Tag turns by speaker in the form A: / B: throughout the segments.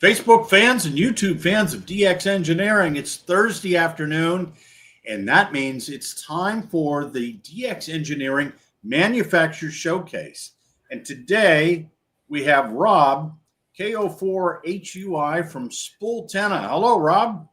A: Facebook fans and YouTube fans of DX Engineering, it's Thursday afternoon, and that means it's time for the DX Engineering Manufacturer Showcase. And today we have Rob KO4HUI from Spooltenna. Hello, Rob.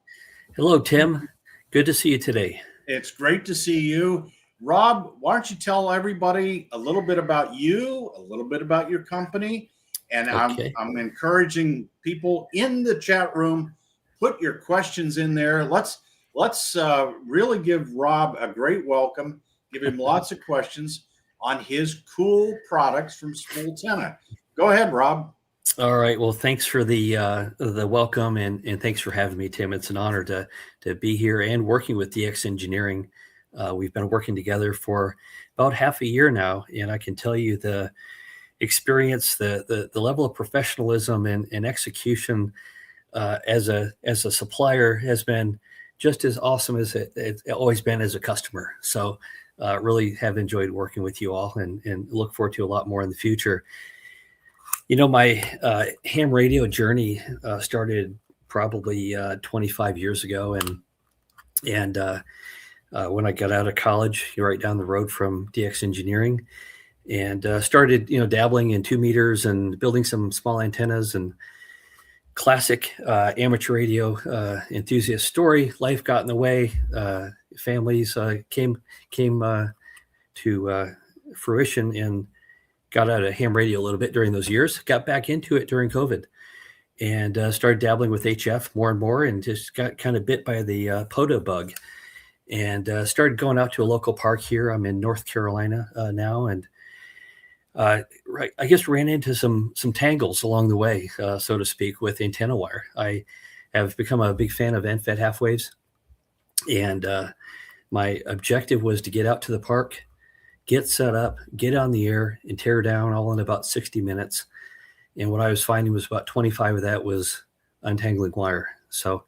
B: Hello, Tim. Good to see you today.
A: It's great to see you. Rob, why don't you tell everybody a little bit about you, a little bit about your company, and
B: Okay.
A: I'm encouraging people in the chat room, put your questions in there. Let's really give Rob a great welcome, give him lots of questions on his cool products from Spooltenna. Go ahead, Rob.
B: All right. Well, thanks for the welcome and thanks for having me, Tim. It's an honor to be here and working with DX Engineering. We've been working together for about half a year now, and I can tell you the experience, the level of professionalism and execution as a supplier has been just as awesome as it's always been as a customer. So really have enjoyed working with you all and look forward to a lot more in the future. You know, my ham radio journey started probably 25 years ago, and when I got out of college, right down the road from DX Engineering, and started, dabbling in 2 meters and building some small antennas and classic amateur radio enthusiast story. Life got in the way. Families came to fruition, and got out of ham radio a little bit during those years. Got back into it during COVID, and started dabbling with HF more and more, and just got kind of bit by the POTA bug, and started going out to a local park here. I'm in North Carolina now, and I guess ran into some tangles along the way, so to speak, with antenna wire. I have become a big fan of end-fed half waves, and my objective was to get out to the park, get set up, get on the air, and tear down all in about 60 minutes. And what I was finding was about 25 of that was untangling wire. So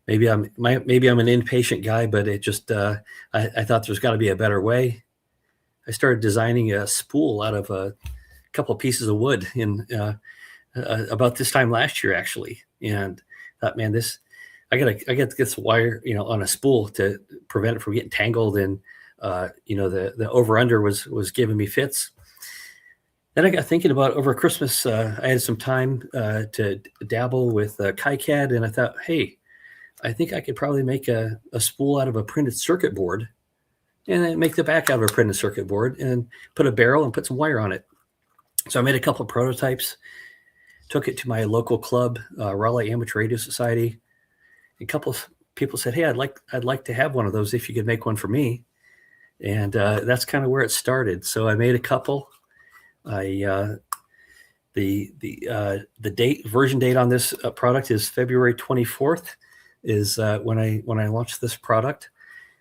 B: maybe I'm an impatient guy, but it just I thought there's got to be a better way. I started designing a spool out of a couple of pieces of wood in about this time last year, actually, and thought, man, I got to get this wire, on a spool to prevent it from getting tangled, and the over under was giving me fits. Then I got thinking about over Christmas. I had some time to dabble with KiCad, and I thought, hey, I think I could probably make a spool out of a printed circuit board, and then make the back out of a printed circuit board and put a barrel and put some wire on it. So I made a couple of prototypes, took it to my local club, Raleigh Amateur Radio Society. A couple of people said, hey, I'd like to have one of those if you could make one for me. And that's kind of where it started. So I made a couple. The version date on this product is February 24th is when I launched this product.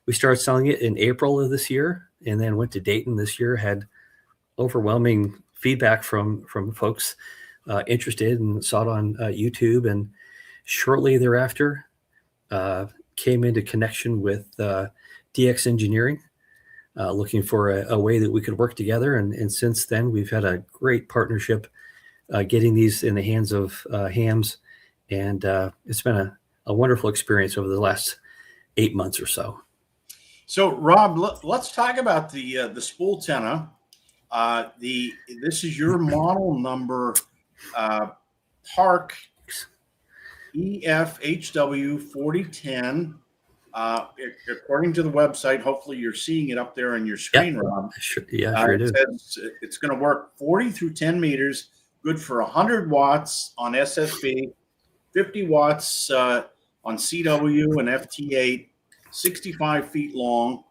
B: We started selling it in April of this year, and then went to Dayton this year, had overwhelming feedback from folks interested, and saw it on YouTube. And shortly thereafter, came into connection with DX Engineering, looking for a way that we could work together. And since then, we've had a great partnership getting these in the hands of hams. And it's been a wonderful experience over the last 8 months or so.
A: So, Rob, let's talk about the Spooltenna. This is your model number, Park EFHW 4010. According to the website, hopefully you're seeing it up there on your screen, Rob.
B: Sure, sure
A: it says it's going to work 40 through 10 meters, good for 100 watts on SSB, 50 watts on CW and FT8, 65 feet long,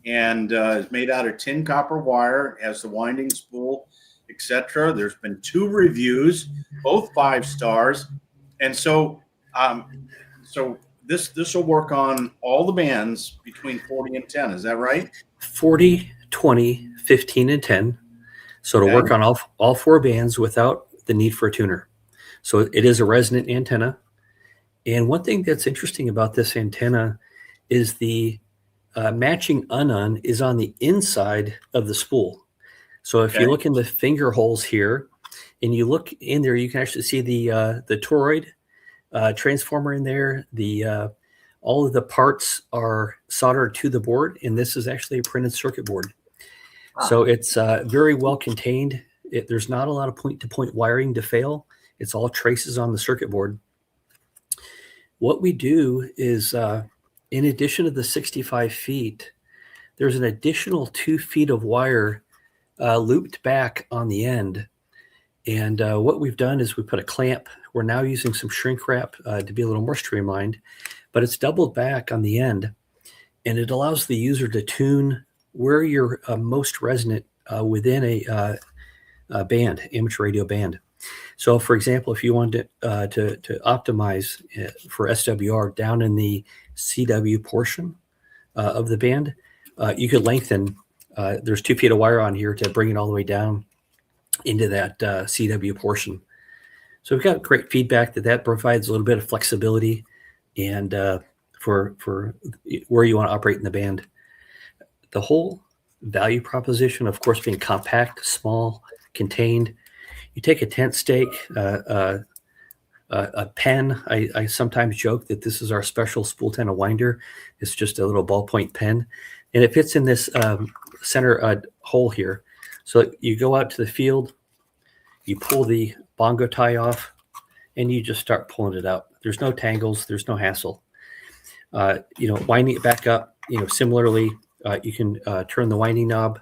A: and is made out of tin copper wire, has the winding spool, etc. There's been 2 reviews, both 5 stars, and so this will work on all the bands between 40 and 10. Is that right?
B: 40, 20, 15, and 10. So it'll work on all 4 bands without the need for a tuner. So it is a resonant antenna. And one thing that's interesting about this antenna is the matching unun is on the inside of the spool. So if you look in the finger holes here, and you look in there, you can actually see the toroid transformer in there. All of the parts are soldered to the board, and this is actually a printed circuit board. So it's very well contained. There's not a lot of point-to-point wiring to fail. It's all traces on the circuit board. What we do is, in addition to the 65 feet, there's an additional 2 feet of wire looped back on the end. And what we've done is we put a clamp. We're now using some shrink wrap to be a little more streamlined, but it's doubled back on the end, and it allows the user to tune where you're most resonant within a band, amateur radio band. So, for example, if you wanted to optimize for SWR down in the CW portion of the band, you could lengthen. There's 2 feet of wire on here to bring it all the way down into that CW portion. So we've got great feedback that provides a little bit of flexibility and for where you want to operate in the band. The whole value proposition, of course, being compact, small, contained. You take a tent stake, a pen. I sometimes joke that this is our special Spooltenna winder. It's just a little ballpoint pen, and it fits in this center hole here. So you go out to the field, you pull the bongo tie off, and you just start pulling it out. There's no tangles. There's no hassle. Winding it back up. Similarly, you can turn the winding knob.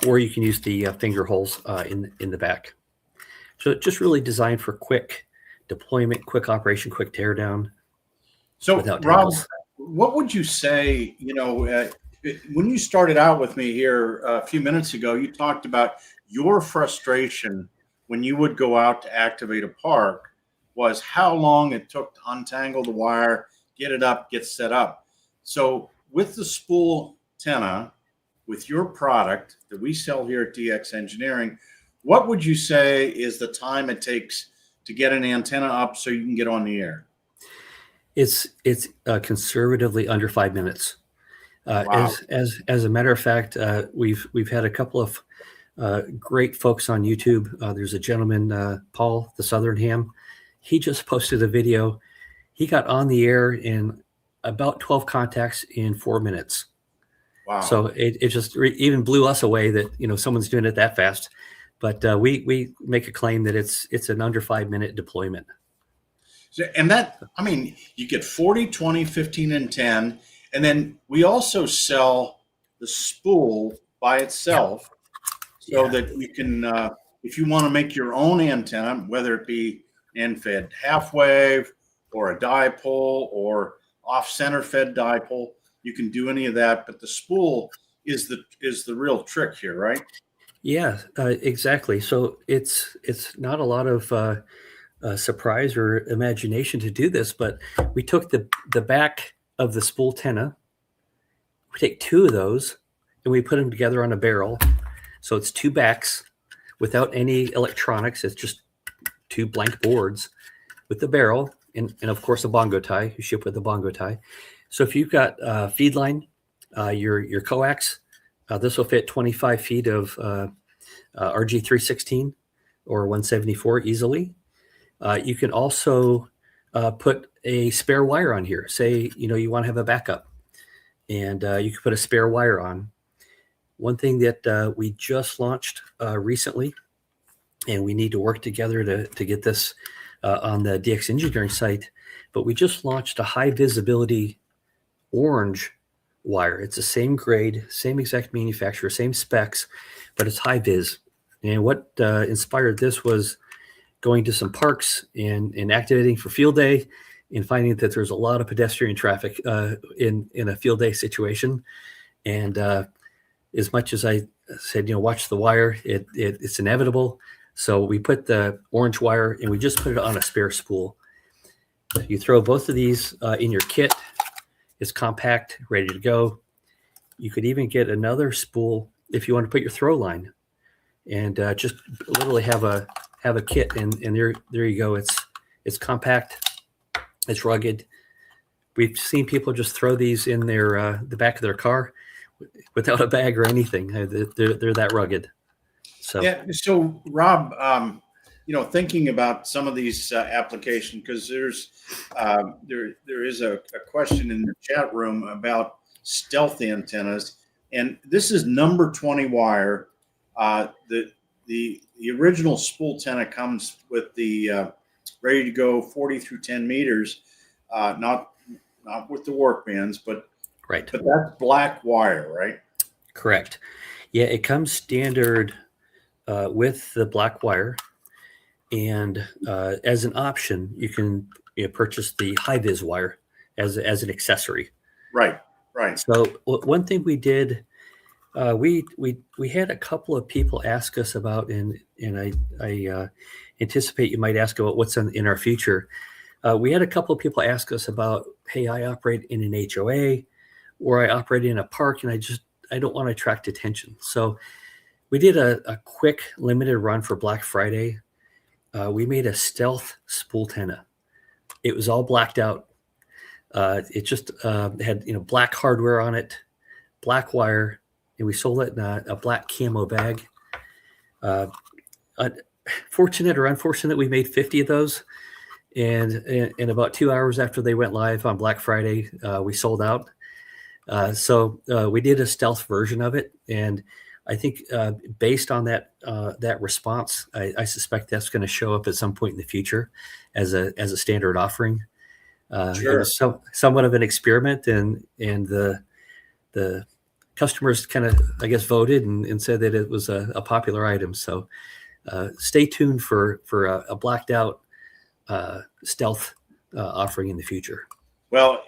B: Or you can use the finger holes in the back. So it's just really designed for quick deployment, quick operation, quick teardown.
A: So, Rob, what would you say, when you started out with me here a few minutes ago, you talked about your frustration when you would go out to activate a park was how long it took to untangle the wire, get it up, get set up. So with the Spooltenna, with your product that we sell here at DX Engineering, what would you say is the time it takes to get an antenna up so you can get on the air?
B: It's conservatively under 5 minutes.
A: Wow.
B: As a matter of fact, we've had a couple of great folks on YouTube. There's a gentleman, Paul, the Southern Ham. He just posted a video. He got on the air in about 12 contacts in 4 minutes.
A: Wow.
B: So it just even blew us away that someone's doing it that fast. But we make a claim that it's an under 5 minute deployment.
A: So, and that, you get 40, 20, 15, and 10. And then we also sell the spool by itself so that you can, if you want to make your own antenna, whether it be end-fed half-wave or a dipole or off-center fed dipole, you can do any of that. But the spool is the real trick here, right?
B: Yeah, exactly. So it's not a lot of surprise or imagination to do this, but we took the back of the Spooltenna, we take 2 of those, and we put them together on a barrel. So it's 2 backs without any electronics. It's just 2 blank boards with the barrel and of course a bongo tie. You ship with the bongo tie. So if you've got feed line, your coax, this will fit 25 feet of RG316 or 174 easily. You can also put a spare wire on here. Say, you want to have a backup, and you can put a spare wire on. One thing that we just launched recently, and we need to work together to get this on the DX Engineering site, but we just launched a high visibility orange wire. It's the same grade, same exact manufacturer, same specs, but it's high vis. And what inspired this was going to some parks and activating for field day and finding that there's a lot of pedestrian traffic in a field day situation. And as much as I said, watch the wire, it's inevitable. So we put the orange wire and we just put it on a spare spool. You throw both of these in your kit. It's compact, ready to go. You could even get another spool if you want to put your throw line, and just literally have a kit. And there you go. It's compact. It's rugged. We've seen people just throw these in their the back of their car without a bag or anything. They're that rugged. So
A: Yeah. So Rob, thinking about some of these applications, because there is a question in the chat room about stealth antennas, and this is number 20 wire. The original Spooltenna comes with the ready to go 40 through 10 meters, not with the work bands, but
B: right,
A: that's black wire, right?
B: correct. Yeah, it comes standard with the black wire, and as an option, you can purchase the high vis wire as an accessory.
A: Right, right.
B: So one thing we did, we had a couple of people ask us about, and I anticipate you might ask about what's in our future. We had a couple of people ask us about, hey, I operate in an HOA, or I operate in a park, and I don't want to attract attention. So we did a quick limited run for Black Friday. We made a stealth Spooltenna. It was all blacked out. It just had black hardware on it, black wire, and we sold it in a black camo bag. Fortunate or unfortunate, we made 50 of those, and in about 2 hours after they went live on Black Friday, we sold out. So we did a stealth version of it, and I think based on that response, I suspect that's going to show up at some point in the future as a standard offering.
A: Sure.
B: It was somewhat of an experiment, and the customers kind of, I guess, voted and said that it was a popular item. So stay tuned for a blacked out stealth offering in the future.
A: Well,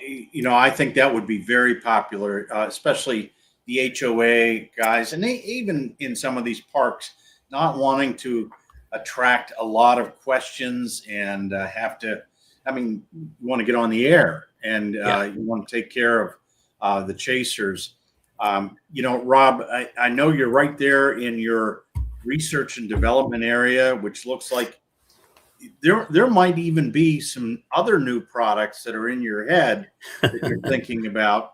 A: I think that would be very popular, especially the HOA guys, and even in some of these parks, not wanting to attract a lot of questions and you want to get on the air, and you want to take care of the chasers. Rob, I know you're right there in your research and development area, which looks like there might even be some other new products that are in your head that you're thinking about.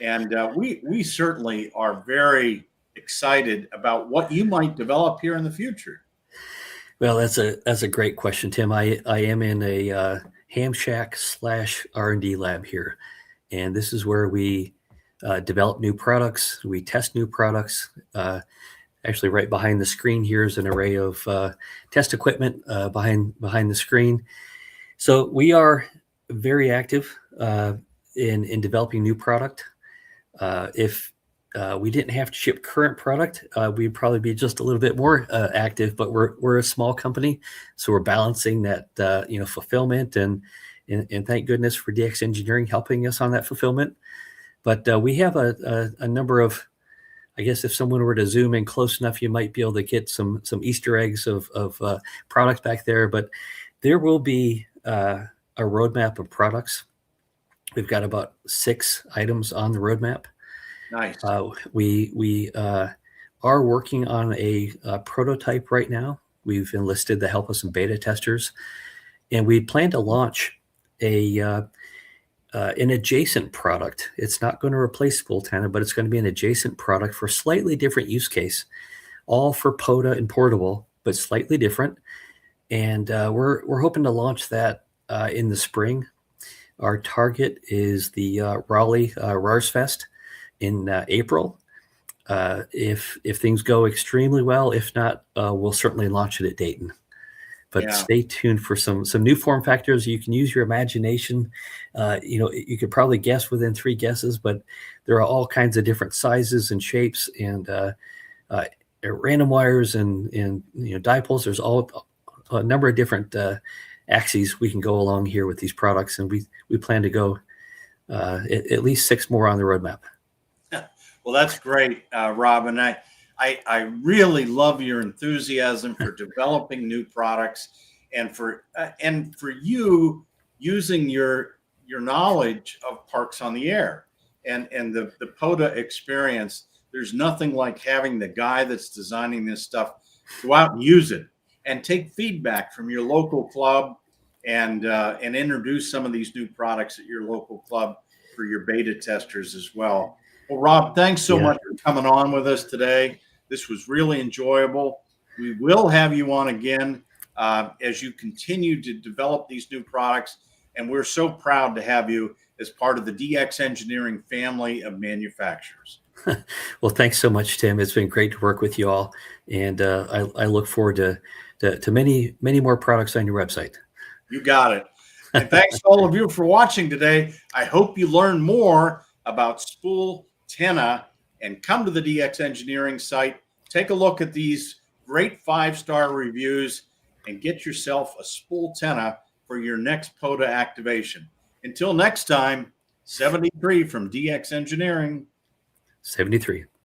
A: And we certainly are very excited about what you might develop here in the future.
B: Well, that's a great question, Tim. I am in a ham shack / R&D lab here, and this is where we develop new products. We test new products. Actually, right behind the screen here is an array of test equipment behind the screen. So we are very active in developing new product. If we didn't have to ship current product, we'd probably be just a little bit more active. But we're a small company, so we're balancing that fulfillment, and thank goodness for DX Engineering helping us on that fulfillment. But we have a number of, I guess if someone were to zoom in close enough, you might be able to get some Easter eggs of products back there. But there will be a roadmap of products. We've got about 6 items on the roadmap.
A: Nice.
B: We are working on a prototype right now. We've enlisted the help of some beta testers, and we plan to launch an adjacent product. It's not going to replace Spooltenna, but it's going to be an adjacent product for a slightly different use case, all for POTA and portable, but slightly different. And we're hoping to launch that in the spring. Our target is the Raleigh RARS Fest in April. If things go extremely well, if not, we'll certainly launch it at Dayton. But stay tuned for some new form factors. You can use your imagination. You could probably guess within 3 guesses, but there are all kinds of different sizes and shapes, and random wires and dipoles. There's a number of different axes we can go along here with these products, and we plan to go at least 6 more on the roadmap.
A: Well, that's great, Rob, and I really love your enthusiasm for developing new products, and for you using your knowledge of parks on the air and the POTA experience. There's nothing like having the guy that's designing this stuff go out and use it and take feedback from your local club, and introduce some of these new products at your local club for your beta testers as well. Well, Rob, thanks so much for coming on with us today. This was really enjoyable. We will have you on again as you continue to develop these new products. And we're so proud to have you as part of the DX Engineering family of manufacturers.
B: Well, thanks so much, Tim. It's been great to work with you all. And I look forward to many, many more products on your website.
A: You got it. And thanks to all of you for watching today. I hope you learn more about Spooltenna and come to the DX Engineering site. Take a look at these great 5-star reviews and get yourself a Spooltenna for your next POTA activation. Until next time, 73 from DX Engineering.
B: 73.